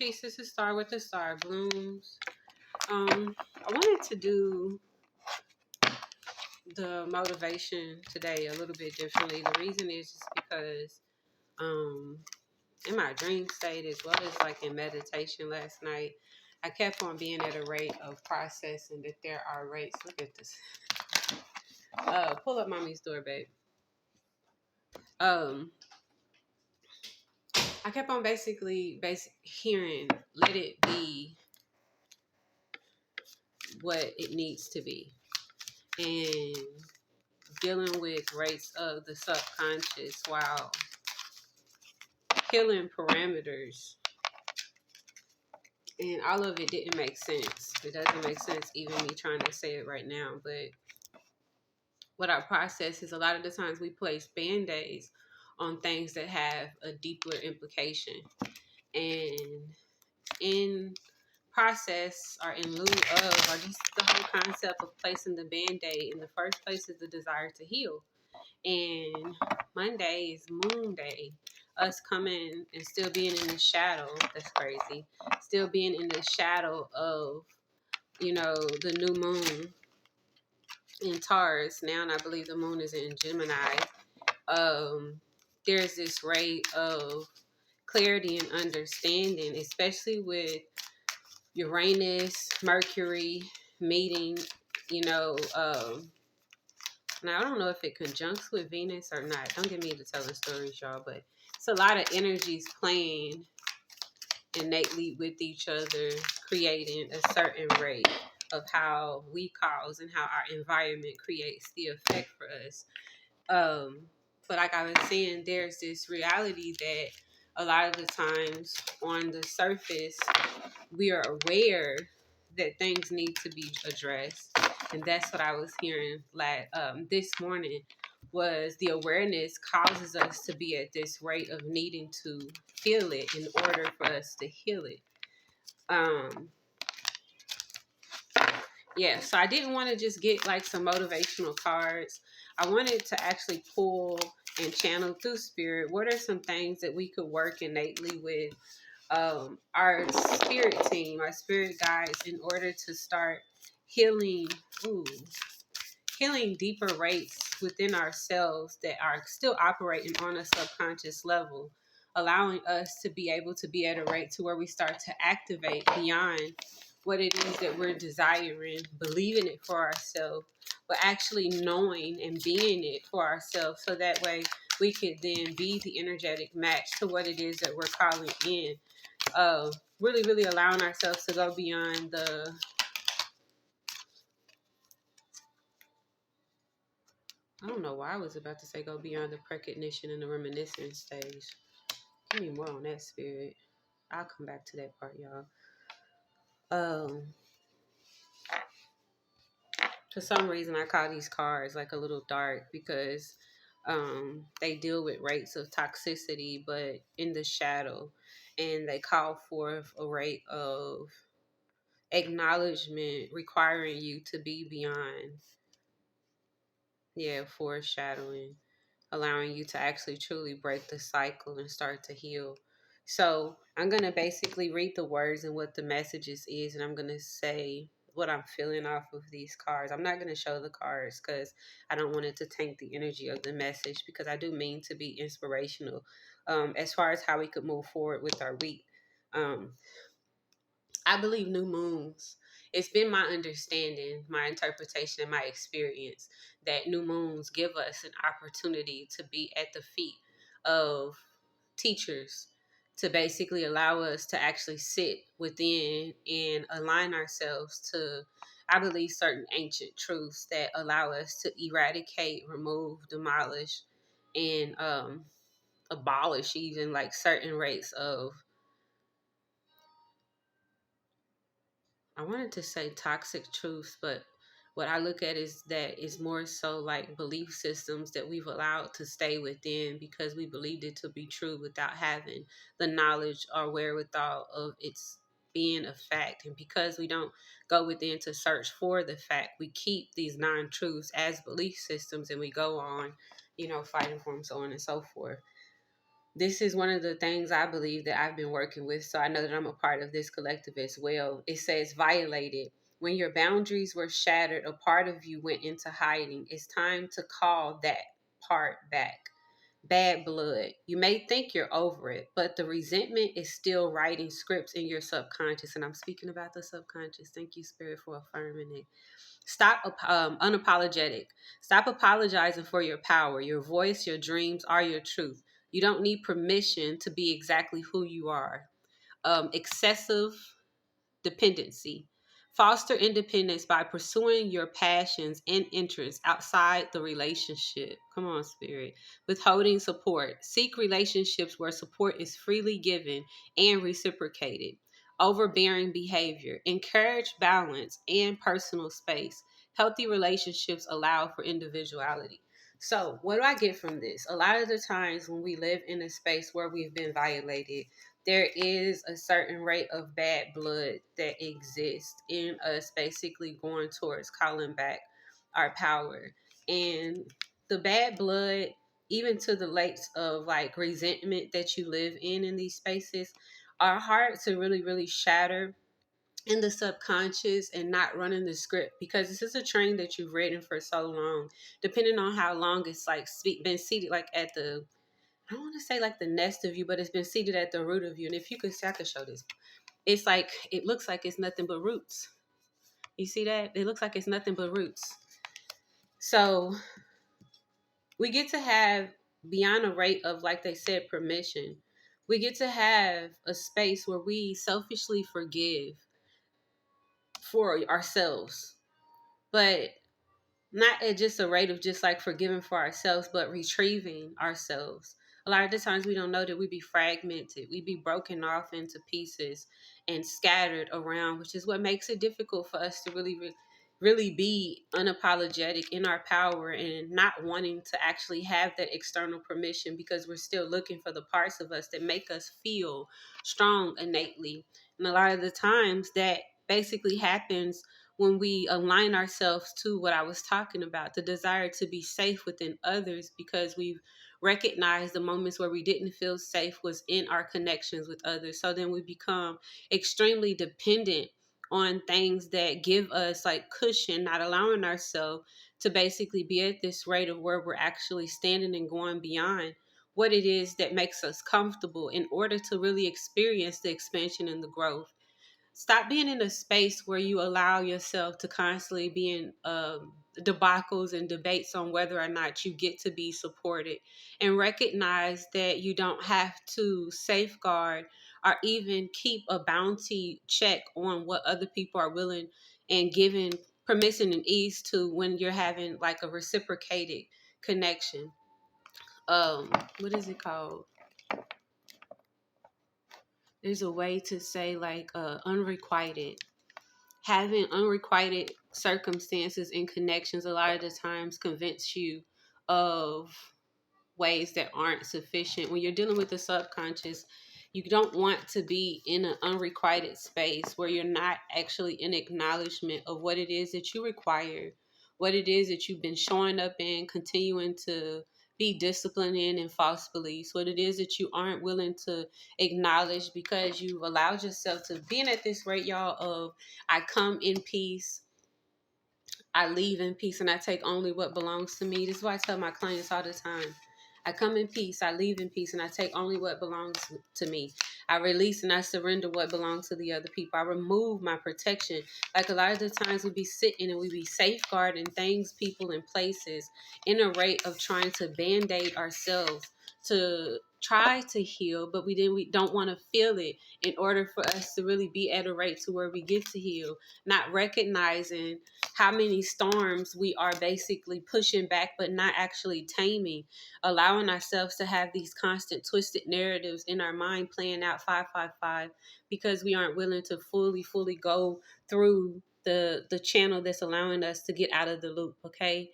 Pieces to Star with the Star Blooms. I wanted to do the motivation today a little bit differently. The reason is just because in my dream state as well as like in meditation last night, I kept on being at a rate of processing that there are rates. Look at this. Pull up mommy's door, babe. I kept on basically hearing, let it be what it needs to be. And dealing with rates of the subconscious while healing parameters. And all of it didn't make sense. It doesn't make sense even me trying to say it right now. But what I process is a lot of the times we place band-aids on things that have a deeper implication. And in process or in lieu of, or just the whole concept of placing the band-aid in the first place is the desire to heal. And Monday is Moon Day. Us coming and still being in the shadow, that's crazy. Still being in the shadow of, the new moon in Taurus now, and I believe the moon is in Gemini. There's this rate of clarity and understanding, especially with Uranus, Mercury meeting, now, I don't know if it conjuncts with Venus or not. Don't get me to tell the stories, y'all, but it's a lot of energies playing innately with each other, creating a certain rate of how we cause and how our environment creates the effect for us. But like I was saying, there's this reality that a lot of the times on the surface, we are aware that things need to be addressed. And that's what I was hearing this morning was the awareness causes us to be at this rate of needing to feel it in order for us to heal it. So I didn't want to just get like some motivational cards. I wanted to actually pull and channel through spirit. What are some things that we could work innately with our spirit team, our spirit guides, in order to start healing deeper rates within ourselves that are still operating on a subconscious level, allowing us to be able to be at a rate to where we start to activate beyond what it is that we're desiring, believing it for ourselves, but actually knowing and being it for ourselves, so that way we could then be the energetic match to what it is that we're calling in. Really, really allowing ourselves to go beyond the I don't know why I was about to say go beyond the precognition and the reminiscence stage. Give me more on that, spirit. I'll come back to that part, y'all. For some reason, I call these cards like a little dark because they deal with rates of toxicity, but in the shadow, and they call forth a rate of acknowledgement, requiring you to be beyond, foreshadowing, allowing you to actually truly break the cycle and start to heal. So I'm going to basically read the words and what the messages is, and I'm going to say what I'm feeling off of these cards. I'm not going to show the cards because I don't want it to taint the energy of the message, because I do mean to be inspirational as far as how we could move forward with our week. I believe new moons. It's been my understanding, my interpretation, and my experience that new moons give us an opportunity to be at the feet of teachers, to basically allow us to actually sit within and align ourselves to, I believe, certain ancient truths that allow us to eradicate, remove, demolish, and abolish even like certain rates of, I wanted to say toxic truths, but what I look at is that it's more so like belief systems that we've allowed to stay within because we believed it to be true without having the knowledge or wherewithal of its being a fact. And because we don't go within to search for the fact, we keep these non-truths as belief systems and we go on, fighting for them, so on and so forth. This is one of the things I believe that I've been working with. So I know that I'm a part of this collective as well. It says violated. When your boundaries were shattered, a part of you went into hiding. It's time to call that part back. Bad blood. You may think you're over it, but the resentment is still writing scripts in your subconscious. And I'm speaking about the subconscious. Thank you, Spirit, for affirming it. Stop unapologetic. Stop apologizing for your power. Your voice, your dreams are your truth. You don't need permission to be exactly who you are. Excessive dependency. Foster independence by pursuing your passions and interests outside the relationship. Come on, Spirit. Withholding support. Seek relationships where support is freely given and reciprocated. Overbearing behavior. Encourage balance and personal space. Healthy relationships allow for individuality. So, what do I get from this? A lot of the times when we live in a space where we've been violated, there is a certain rate of bad blood that exists in us, basically going towards calling back our power. And the bad blood, even to the lakes of like resentment that you live in these spaces, are hard to really, really shatter in the subconscious and not running the script, because this is a train that you've ridden for so long, depending on how long it's like been seated like at the, I don't want to say like the nest of you, but it's been seated at the root of you. And if you could see, I could show this. It's like, it looks like it's nothing but roots. You see that? It looks like it's nothing but roots. So we get to have, beyond a rate of, like they said, permission, we get to have a space where we selfishly forgive for ourselves. But not at just a rate of just like forgiving for ourselves, but retrieving ourselves. A lot of the times we don't know that we be fragmented, we be broken off into pieces and scattered around, which is what makes it difficult for us to really be unapologetic in our power and not wanting to actually have that external permission, because we're still looking for the parts of us that make us feel strong innately. And a lot of the times that basically happens when we align ourselves to what I was talking about, the desire to be safe within others, because we've recognized the moments where we didn't feel safe was in our connections with others. So then we become extremely dependent on things that give us like cushion, not allowing ourselves to basically be at this rate of where we're actually standing and going beyond what it is that makes us comfortable in order to really experience the expansion and the growth. Stop being in a space where you allow yourself to constantly be in debacles and debates on whether or not you get to be supported, and recognize that you don't have to safeguard or even keep a bounty check on what other people are willing and giving permission and ease to when you're having like a reciprocated connection. What is it called? There's a way to say like unrequited, having unrequited circumstances and connections a lot of the times convince you of ways that aren't sufficient. When you're dealing with the subconscious, you don't want to be in an unrequited space where you're not actually in acknowledgement of what it is that you require, what it is that you've been showing up in, continuing to be disciplined in, and false beliefs, what it is that you aren't willing to acknowledge because you've allowed yourself to being at this rate, y'all, of I come in peace, I leave in peace, and I take only what belongs to me. This is what I tell my clients all the time. I come in peace, I leave in peace, and I take only what belongs to me. I release and I surrender what belongs to the other people. I remove my protection. Like a lot of the times we be sitting and we be safeguarding things, people, and places in a rate of trying to band-aid ourselves to try to heal, but we don't want to feel it in order for us to really be at a rate to where we get to heal, not recognizing how many storms we are basically pushing back but not actually taming, allowing ourselves to have these constant twisted narratives in our mind playing out 555 because we aren't willing to fully go through the channel that's allowing us to get out of the loop. Okay.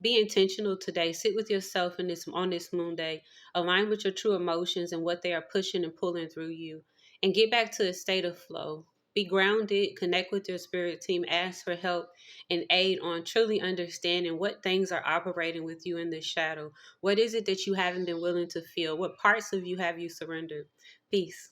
Be intentional today. Sit with yourself in this on this moon day. Align with your true emotions and what they are pushing and pulling through you, and get back to a state of flow. Be grounded, connect with your spirit team, ask for help and aid on truly understanding what things are operating with you in the shadow. What is it that you haven't been willing to feel? What parts of you have you surrendered? Peace.